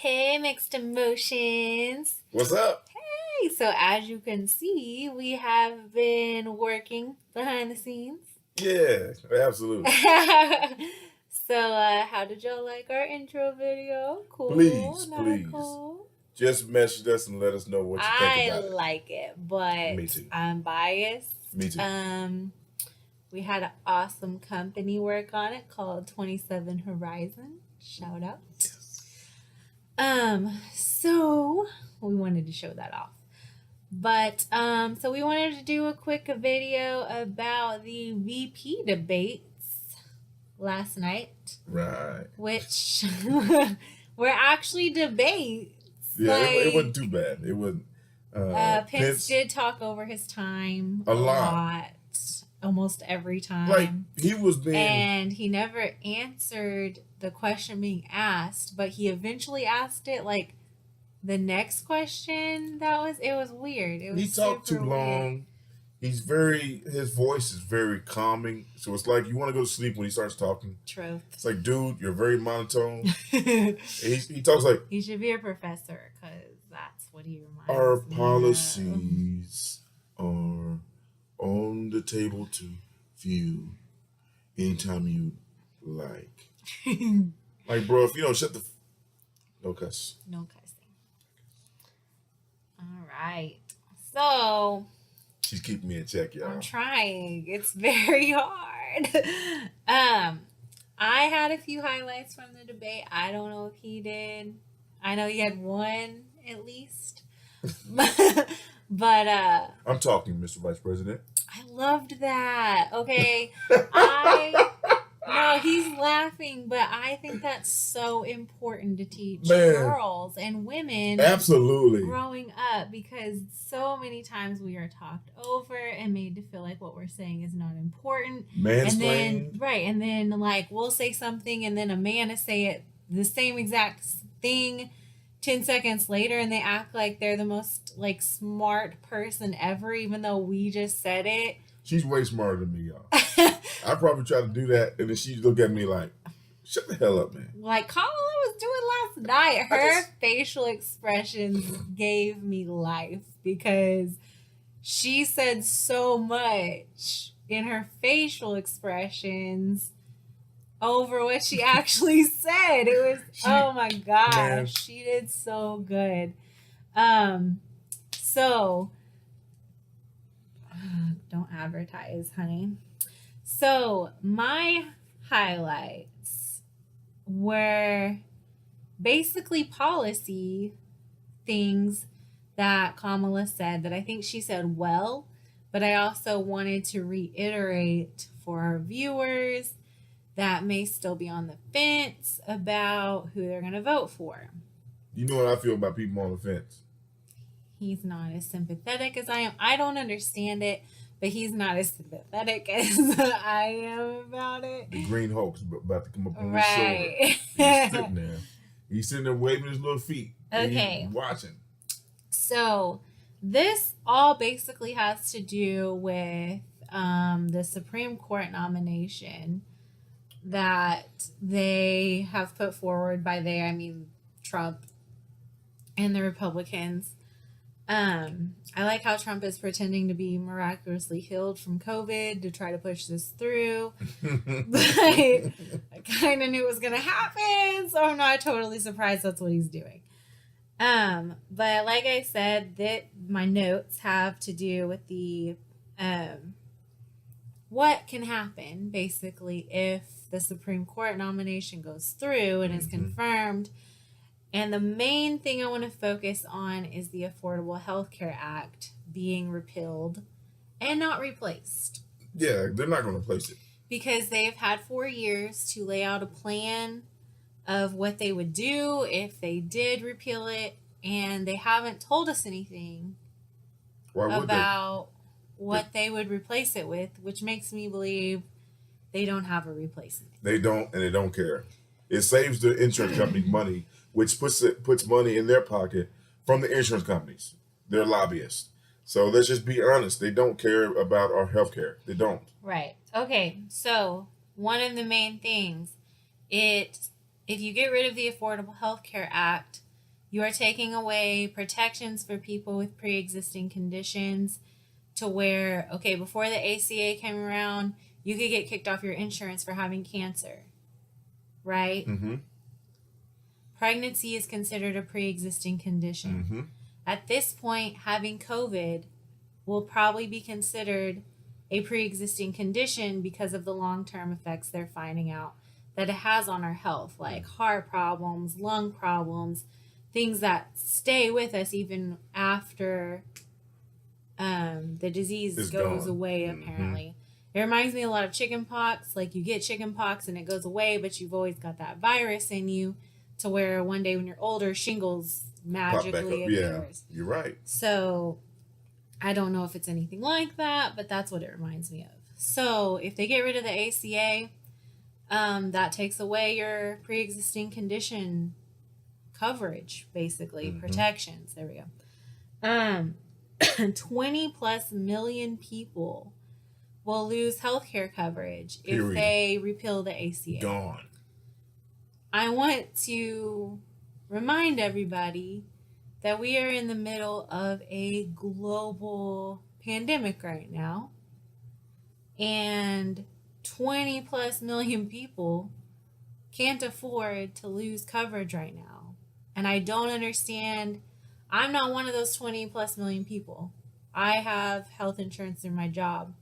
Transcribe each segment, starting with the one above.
Hey, mixed emotions. What's up? Hey, so as you can see, we have been working behind the scenes. Yeah, absolutely. How did y'all like our intro video? Cool, Please, not please, cool. just message us and let us know what you think I about it. like it, but Me too. I'm biased. Me too. We had an awesome company work on it called 27 Horizon. Shout out. Yes. So we wanted to show that off. So we wanted to do a quick video about the VP debates last night, Right. which were actually debates. Yeah, it wasn't too bad. It wasn't. Pence did talk over his time a lot. Almost every time. Like he was being, and he never answered the question being asked, but he eventually asked it like the next question. It was weird. It was he talked too super long. weird. His voice is very calming. So it's like you want to go to sleep when he starts talking. Truth. It's like, dude, you're very monotone. he talks like he should be a professor because that's what he reminds our me policies are on the table to view anytime you like. Like, bro, if you don't shut the no cuss. No cussing. All right. So She's keeping me in check, y'all. I'm trying. It's very hard. I had a few highlights from the debate. I don't know if he did. I know he had one at least. but I'm talking, Mr. Vice President. I loved that. Okay. No, he's laughing, but I think that's so important to teach girls and women absolutely growing up, because so many times we are talked over and made to feel like what we're saying is not important. Mansplained. And then like we'll say something and then a man will say it the same exact thing 10 seconds later and they act like they're the most like smart person ever, even though we just said it. She's way smarter than me, y'all. I probably try to do that, and then she look at me like, "Shut the hell up, man!" Like Kamala was doing last night. Her facial expressions gave me life because she said so much in her facial expressions over what she actually said. It was oh my gosh, man. She did so good. So don't advertise, honey. So my highlights were basically policy things that Kamala said that I think she said well, but I also wanted to reiterate for our viewers that may still be on the fence about who they're going to vote for. You know what I feel about people on the fence? He's not as sympathetic as I am. I don't understand it, but he's not as sympathetic as I am about it. The Green Hulk's about to come up on his shoulder. He's sitting there. He's sitting there waving his little feet. Okay. He's watching. So this all basically has to do with the Supreme Court nomination that they have put forward. By they, I mean Trump and the Republicans. I like how Trump is pretending to be miraculously healed from COVID to try to push this through. But I kind of knew it was going to happen, so I'm not totally surprised that's what he's doing. But like I said, that my notes have to do with the what can happen basically if the Supreme Court nomination goes through and is confirmed. And the main thing I want to focus on is the Affordable Health Care Act being repealed and not replaced. Yeah, they're not going to replace it. Because they've had 4 years to lay out a plan of what they would do if they did repeal it, and they haven't told us anything about what they would replace it with, which makes me believe they don't have a replacement. They don't, and they don't care. It saves the insurance company money, which puts money in their pocket from the insurance companies. They're lobbyists. So let's just be honest. They don't care about our health care. They don't. Right. Okay. So one of the main things, if you get rid of the Affordable Health Care Act, You are taking away protections for people with pre-existing conditions to where, okay, before the ACA came around, you could get kicked off your insurance for having cancer, right? Mm-hmm. Pregnancy is considered a pre-existing condition. Mm-hmm. At this point, having COVID will probably be considered a pre-existing condition because of the long-term effects they're finding out that it has on our health, like heart problems, lung problems, things that stay with us even after the disease It's goes gone. away, apparently. It reminds me a lot of chicken pox. Like, you get chicken pox and it goes away, but you've always got that virus in you, to where one day when you're older, shingles Pop back up. magically Yeah, appears. you're right. So I don't know if it's anything like that, but that's what it reminds me of. So if they get rid of the ACA, that takes away your pre-existing condition coverage, basically, protections. There we go. 20 plus million people will lose healthcare coverage if Period. they repeal the ACA. Gone. I want to remind everybody that we are in the middle of a global pandemic right now, and 20 plus million people can't afford to lose coverage right now. And I don't understand. I'm not one of those 20 plus million people. I have health insurance through my job,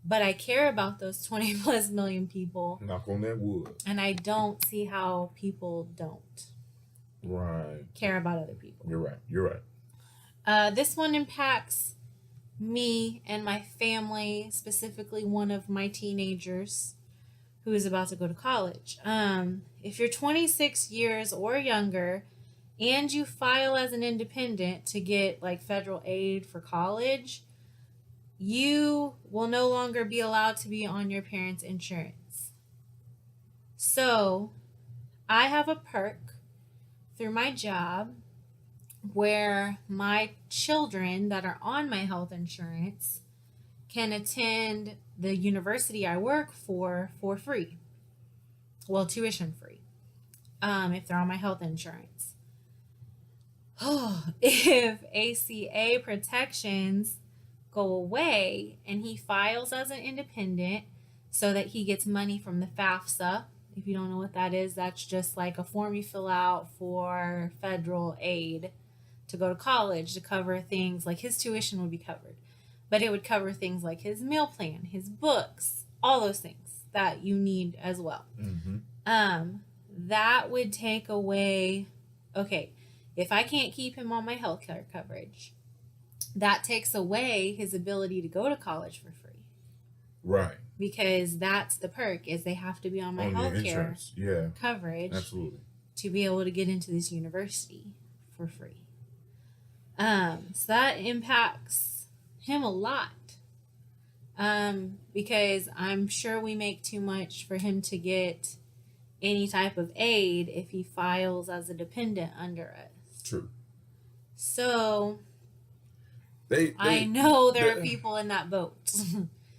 but I care about those 20 plus million people, Knock on that wood. and I don't see how people don't Right. care about other people. You're right. You're right. This one impacts me and my family, specifically one of my teenagers who is about to go to college. If you're 26 years or younger and you file as an independent to get like federal aid for college, you will no longer be allowed to be on your parents' insurance. So I have a perk through my job where my children that are on my health insurance can attend the university I work for free. Well, tuition free, if they're on my health insurance. If ACA protections go away and he files as an independent so that he gets money from the FAFSA. If you don't know what that is, that's just like a form you fill out for federal aid to go to college, to cover things like his tuition would be covered, but it would cover things like his meal plan, his books, all those things that you need as well. That would take away, okay, if I can't keep him on my healthcare coverage, that takes away his ability to go to college for free. Right. Because that's the perk, is they have to be on my On your healthcare insurance. coverage Absolutely. to be able to get into this university for free. So that impacts him a lot. Because I'm sure we make too much for him to get any type of aid if he files as a dependent under us. True. So They I know there are people in that boat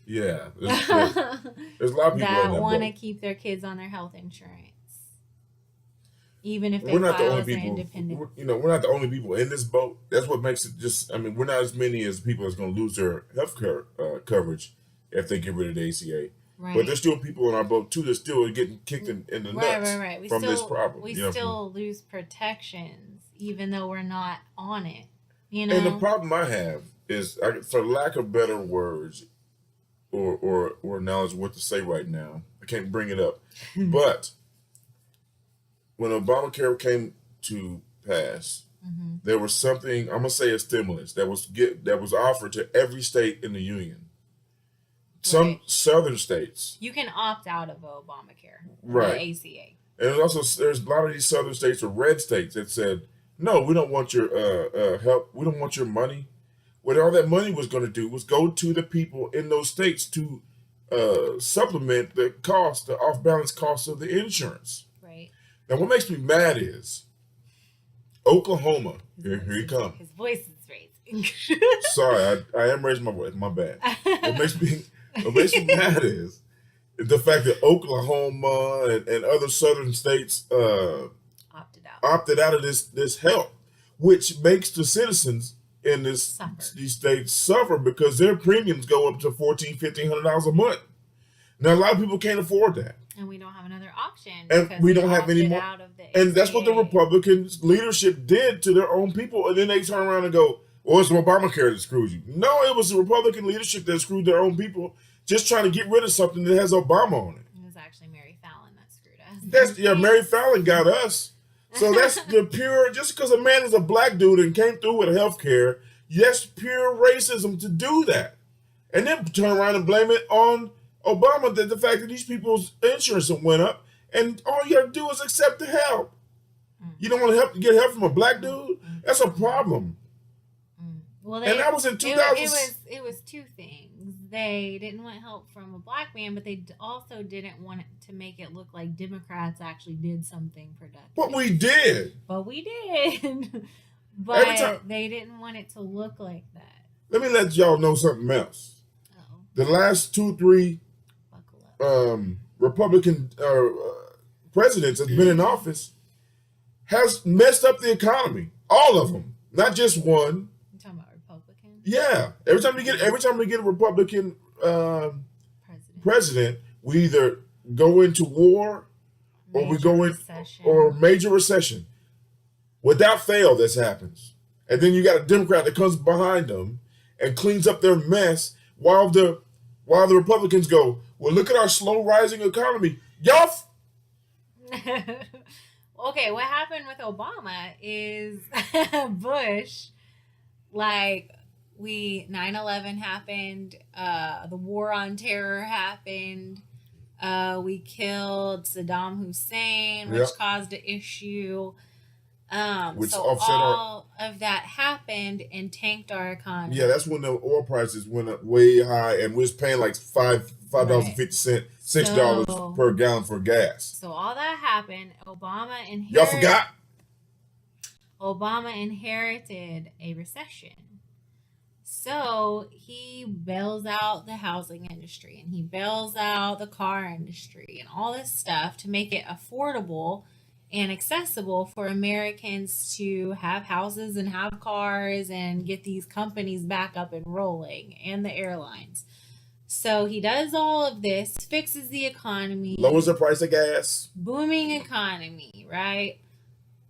Yeah. There's a lot of people that in that want to boat. keep their kids on their health insurance, even if they We're not the file only as an people. independent. We're not the only people in this boat. That's what makes it just. I mean, we're not as many as people that's going to lose their health care coverage if they get rid of the ACA. Right. But there's still people on our boat too that's still getting kicked in the nuts Right. We from still, this problem. We you know? still lose protections even though we're not on it. And the problem I have is, for lack of better words or knowledge of what to say right now, I can't bring it up. But when Obamacare came to pass, there was something, I'm gonna say a stimulus that was offered to every state in the union. Some Right. southern states, You can opt out of Obamacare, Right. the ACA. and also there's a lot of these southern states or red states that said, no, we don't want your help, we don't want your money. What all that money was going to do was go to the people in those states to supplement the off-balance cost of the insurance. Right. Now, what makes me mad is Oklahoma. Here he comes. His voice is raising. Sorry, I am raising my voice. My bad. What makes me mad is the fact that Oklahoma and other southern states Opted out. opted out of this help. which makes the citizens in Suffer. these states suffer because their premiums go up to $1,400-$1,500 a month. Now a lot of people can't afford that, And we don't have another option. and because we they don't have any opted more. out of the And that's what the ACA. Republican leadership did to their own people, and then they turn around and go, "Well, it's Obamacare that screwed you." No, it was the Republican leadership that screwed their own people, just trying to get rid of something that has Obama on it. It was actually Mary Fallon that screwed us. Mary Fallon got us. So that's the pure. Just because a man is a black dude and came through with health care, that's pure racism to do that, and then turn around and blame it on Obama, that the fact that these people's insurance went up, and all you have to do is accept the help. You don't want to get help from a black dude? That's a problem. Well, And that was in 2000. It was two things. They didn't want help from a black man, but they also didn't want it to make it look like Democrats actually did something productive. But we did. But we did. Every But time- they didn't want it to look like that. Let me let y'all know something else. Oh, The last 2-3 buckle up. Republican presidents that's been in office has messed up the economy. All of them, not just one. You talking about Republican Yeah, every time we get a Republican president? president, we either go into war or we Major go in recession. or major recession. Without fail, this happens, and then you got a Democrat that comes behind them and cleans up their mess while the Republicans go, "Well, look at our slow rising economy, y'all." Okay, what happened with Obama is Bush, like 9/11 happened, the war on terror happened, we killed Saddam Hussein, which Yep. caused an issue. Which So offset our- all of that happened and tanked our economy. Yeah, that's when the oil prices went up way high, and we was paying like $5.50, $6 So- per gallon for gas. So all that happened. Y'all forgot? Obama inherited a recession. So he bails out the housing industry and he bails out the car industry and all this stuff to make it affordable and accessible for Americans to have houses and have cars and get these companies back up and rolling, and the airlines. So he does all of this, fixes the economy, Lowers the price of gas. booming economy, right?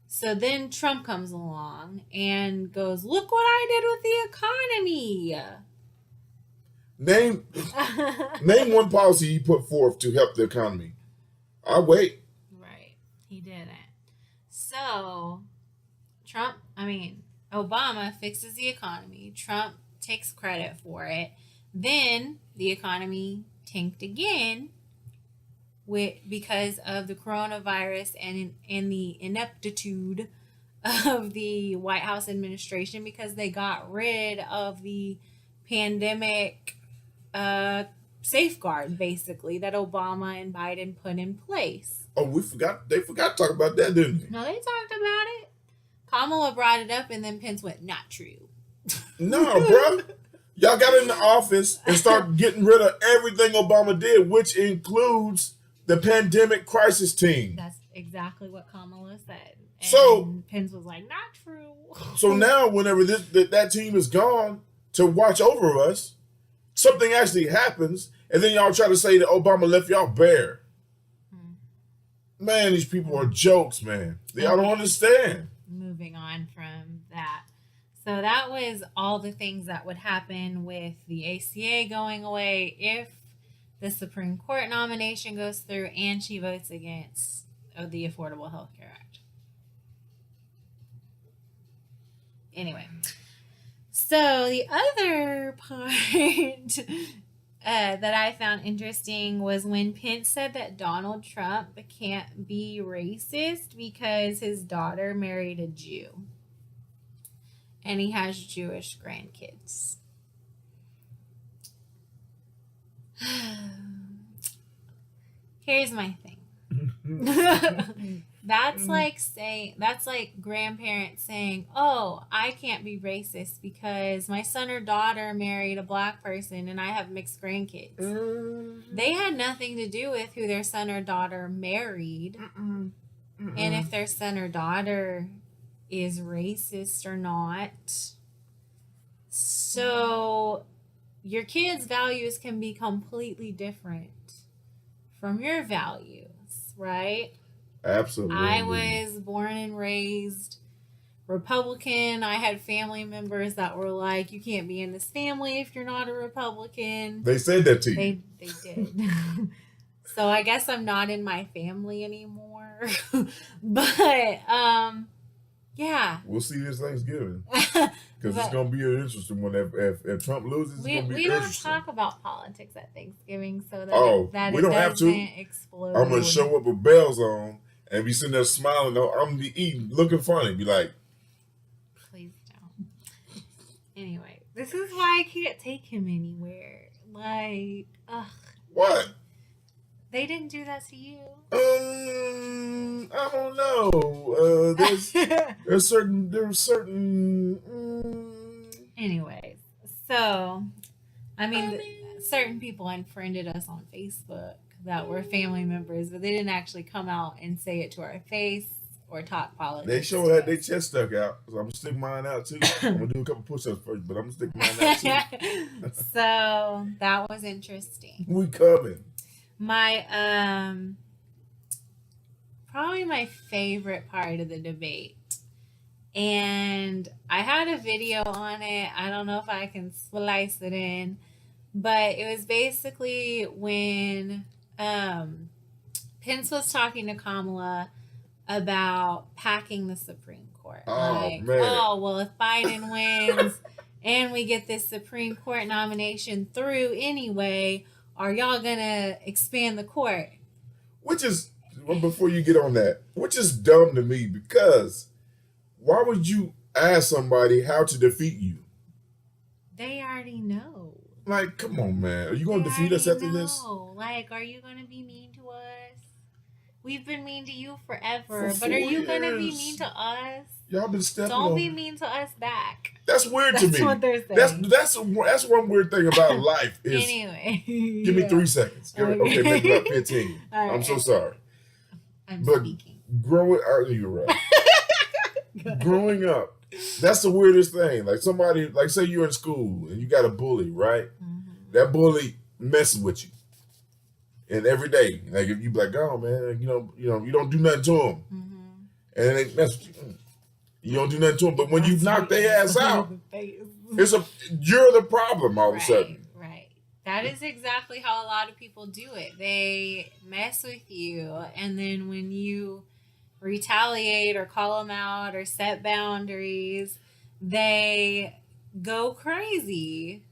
So then Trump comes along and goes, "Look what I did with the economy." Name one policy he put forth to help the economy. I'll wait. Right. He didn't. So Obama fixes the economy. Trump takes credit for it. Then the economy tanked again because of the coronavirus and the ineptitude of the White House administration, because they got rid of the pandemic safeguard, basically, that Obama and Biden put in place. Oh, they forgot to talk about that, didn't they? No, they talked about it. Kamala brought it up, and then Pence went, "Not true." No, bro. Y'all got in the office and start getting rid of everything Obama did, which includes the pandemic crisis team. That's exactly what Kamala said. And So- Pence was like, "Not true." So now, whenever that team is gone to watch over us, something actually happens, and then y'all try to say that Obama left y'all bare. Man, these people are jokes, man. Y'all don't understand. Moving on from that. So that was all the things that would happen with the ACA going away if the Supreme Court nomination goes through and she votes against the Affordable Health Care Act. Anyway, so the other part that I found interesting was when Pence said that Donald Trump can't be racist because his daughter married a Jew and he has Jewish grandkids. Here's my thing. That's like grandparents saying, "Oh, I can't be racist because my son or daughter married a black person and I have mixed grandkids." They had nothing to do with who their son or daughter married. And if their son or daughter is racist or not. So your kids' values can be completely different from your values, right? Absolutely. I was born and raised Republican. I had family members that were like, you can't be in this family if you're not a Republican. They said that to you. They did. So I guess I'm not in my family anymore. But yeah. We'll see this Thanksgiving. But Because it's going to be an interesting one. If Trump loses, it's going to be we don't interesting. talk about politics at Thanksgiving so that We it don't have to. doesn't explode. I'm going to show up with bells on and be sitting there smiling. I'm going to be eating, looking funny. Be like, please don't. Anyway, this is why I can't take him anywhere. Like, ugh. what? They didn't do that to you. I don't know. There's certain. Anyways, so I mean, certain people unfriended us on Facebook that were family members, but they didn't actually come out and say it to our face or talk politics. They sure had their chest stuck out. So I'm gonna stick mine out too. I'm gonna do a couple push-ups first, but I'm gonna stick mine out too. So that was interesting. We coming. My probably my favorite part of the debate, and I had a video on it. I don't know if I can splice it in, but it was basically when Pence was talking to Kamala about packing the Supreme Court. Man. Oh, well, if Biden wins and we get this Supreme Court nomination through anyway, are y'all gonna expand the court? Which is, before you get on that, which is dumb to me, because why would you ask somebody how to defeat you? They already know. Like, come on, man. Are you going to defeat us after this? Like, are you going to be mean to us? We've been mean to you forever, For but are 4 you going to be years. mean to us? Y'all been stepping Don't on. be mean to us back. That's weird to me. That's what they're saying. That's one weird thing about life is. Anyway. Give me 3 seconds. Okay, maybe about 15. All right. I'm so sorry. I'm But speaking. You're right. Growing up, that's the weirdest thing. Like somebody, like say you're in school and you got a bully, right? Mm-hmm. That bully messes with you, and every day, like if you be like, oh man, you don't do nothing to him, Mm-hmm. and they mess with you. You don't do nothing to them, but when you knock their ass out, you're the problem all of a sudden. Right. That is exactly how a lot of people do it. They mess with you, and then when you retaliate or call them out or set boundaries, they go crazy.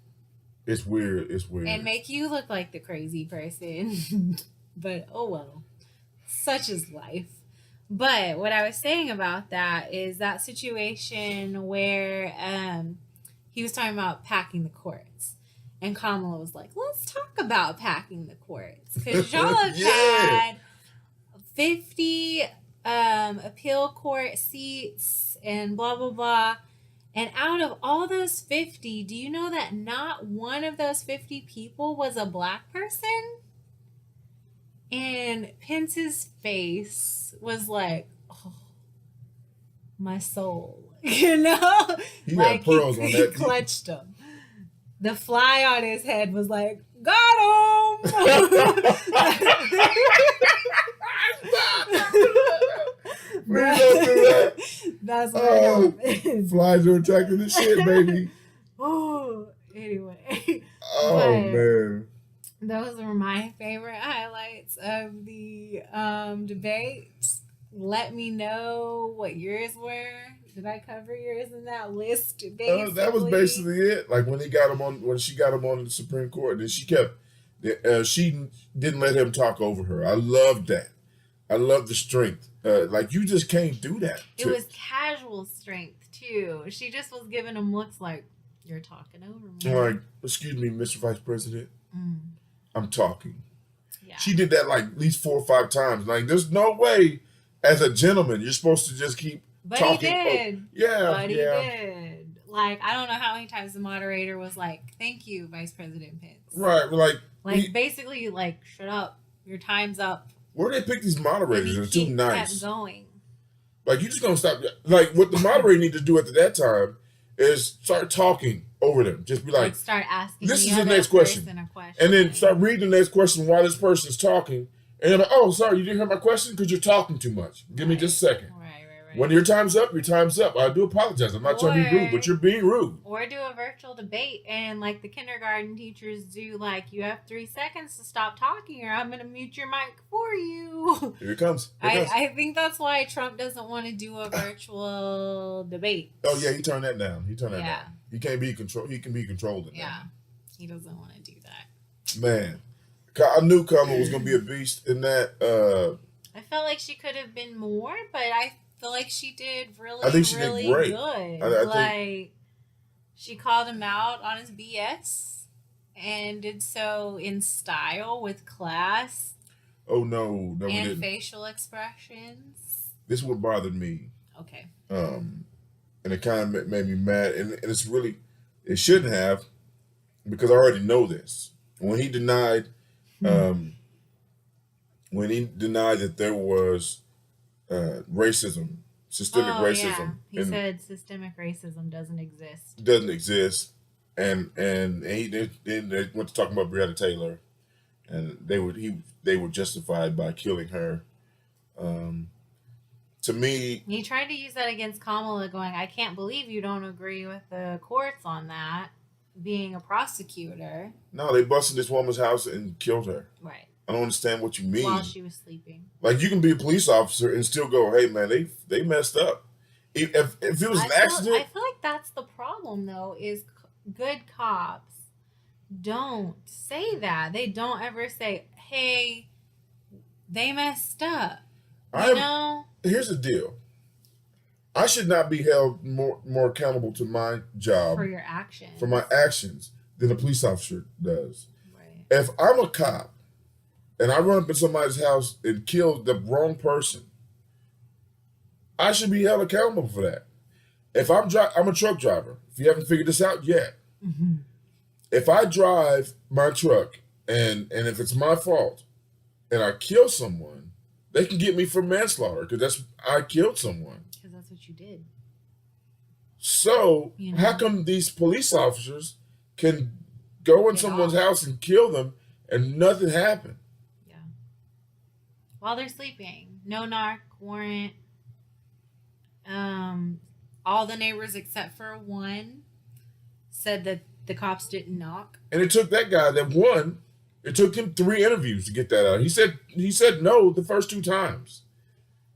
It's weird. And make you look like the crazy person. But oh well. Such is life. But what I was saying about that is that situation where he was talking about packing the courts. And Kamala was like, let's talk about packing the courts. Because y'all have had 50 appeal court seats and blah, blah, blah. And out of all those 50, do you know that not one of those 50 people was a black person? And Pence's face was like, oh, my soul. You know? He like, had pearls on he that. clutched him. The fly on his head was like, got him! Please don't do that. That's what happened. Flies are attracted to shit, baby. Oh, anyway. Oh, man. Those were my favorite highlights of the debate. Let me know what yours were. Did I cover yours in that list? That was basically it. Like when she got him on the Supreme Court, and she didn't let him talk over her. I loved that. I love the strength. Like you just can't do that. It was casual strength too. She just was giving him looks like, you're talking over me. Like, excuse me, Mr. Vice President. I'm talking. Yeah. She did that like at least 4 or 5 times. Like there's no way as a gentleman you're supposed to just keep talking. He did. He did. Like, I don't know how many times the moderator was like, thank you, Vice President Pence. Right. Basically, like, shut up. Your time's up. Where do they pick these moderators? They're too nice. Kept going. Like, you just gonna stop. Like, what the moderator need to do at that time is start talking over them. Just be like, start asking. this the is the other next question. person a question, and then start reading the next question while this person's talking. And you're like, oh, sorry, you didn't hear my question because you're talking too much. Give me just a second. Right. When your time's up, your time's up. I do apologize. I'm not trying to be rude, but you're being rude. Or do a virtual debate, and like the kindergarten teachers do, like, you have 3 seconds to stop talking or I'm going to mute your mic for you. Here it comes. I think that's why Trump doesn't want to do a virtual debate. Oh, yeah, he turned that down. Down. He can't be controlled. He can be controlled. He doesn't want to do that. Man, I knew Kamala was going to be a beast in that. I felt like she could have been more, but I feel like she did really, I think she really did great. good. I think she called him out on his BS and did so in style with class. Oh, no, we and didn't. Facial expressions. This is what bothered me. Okay. And it kind of made me mad. And it's really, it shouldn't have, because I already know this. When he denied, that there was racism, systemic racism. Yeah. He said systemic racism doesn't exist. And then they went to talking about Breonna Taylor, and they were justified by killing her. To me, he tried to use that against Kamala, going, I can't believe you don't agree with the courts on that, being a prosecutor. No, they busted this woman's house and killed her. Right. I don't understand what you mean. While she was sleeping. Like, you can be a police officer and still go, hey, man, they messed up. If it was an accident. I feel like that's the problem, though, is good cops don't say that. They don't ever say, hey, they messed up. You know? Here's the deal. I should not be held more accountable to my job. For your actions. For my actions than a police officer does. Right. If I'm a cop and I run up in somebody's house and kill the wrong person, I should be held accountable for that. If I'm a truck driver. If you haven't figured this out yet. Mm-hmm. If I drive my truck and if it's my fault and I kill someone, they can get me for manslaughter because I killed someone. Because that's what you did. So how come these police officers can go in someone's house and kill them and nothing happened? Yeah. While they're sleeping. No knock warrant. All the neighbors except for one said that the cops didn't knock. And it took that guy that won. It took him 3 interviews to get that out. He said no the first 2 times.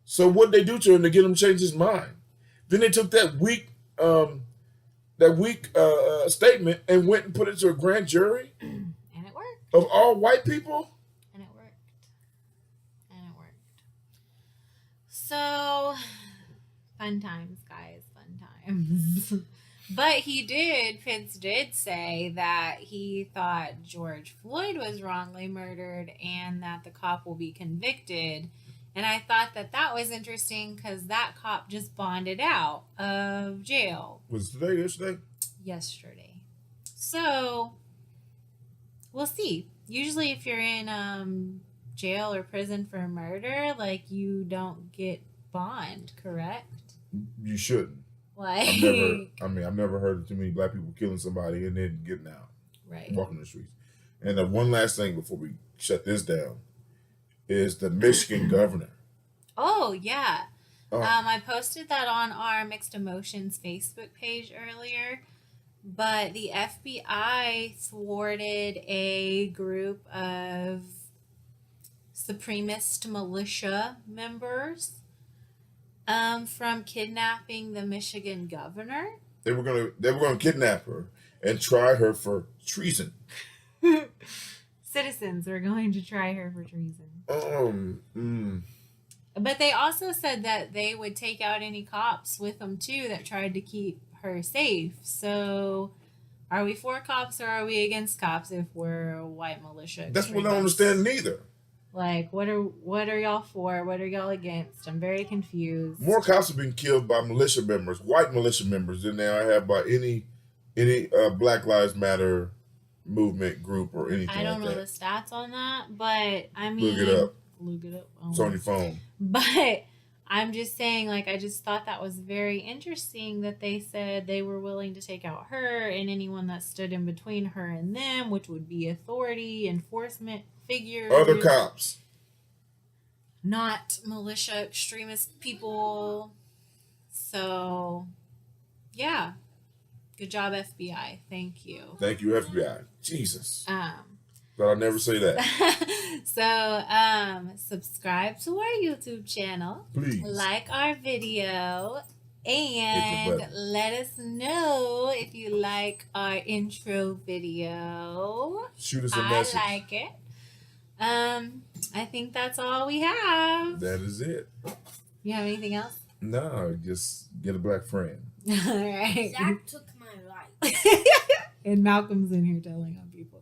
So what they do to him to get him to change his mind? Then they took that weak statement and went and put it to a grand jury. And it worked. Of all white people. And it worked. So, fun times, guys. Fun times. But Pitts did say that he thought George Floyd was wrongly murdered and that the cop will be convicted. And I thought that was interesting because that cop just bonded out of jail. Was it yesterday? Yesterday. So, we'll see. Usually if you're in jail or prison for murder, like, you don't get bond, correct? You shouldn't. Like, I've never heard of too many black people killing somebody and then getting out. Right. Walking the streets. And one last thing before we shut this down is the Michigan governor. Oh, yeah. I posted that on our Mixed Emotions Facebook page earlier. But the FBI thwarted a group of supremacist militia members from kidnapping the Michigan governor. They were gonna kidnap her and try her for treason. Citizens were going to try her for treason. But they also said that they would take out any cops with them too that tried to keep her safe. So, are we for cops or are we against cops if we're a white militia? That's what I don't understand neither. Like, what are y'all for? What are y'all against? I'm very confused. More cops have been killed by militia members, white militia members, than there have by any Black Lives Matter movement group or anything. I don't know the stats on that, but I mean, look it up. Look it up. It's on your phone. But I'm just saying, like, I just thought that was very interesting that they said they were willing to take out her and anyone that stood in between her and them, which would be authority, enforcement figures, Other cops. not militia extremist people. So, yeah. Good job, FBI. Thank you. Thank you, FBI. Jesus. Um, But I'll never say that. so, subscribe to our YouTube channel. Please. Like our video. Hit the And button. let us know if you like our intro video. Shoot us a I message. like it. I think that's all we have. That is it. You have anything else? No, just get a black friend. All right. Zach took my life. And Malcolm's in here telling us.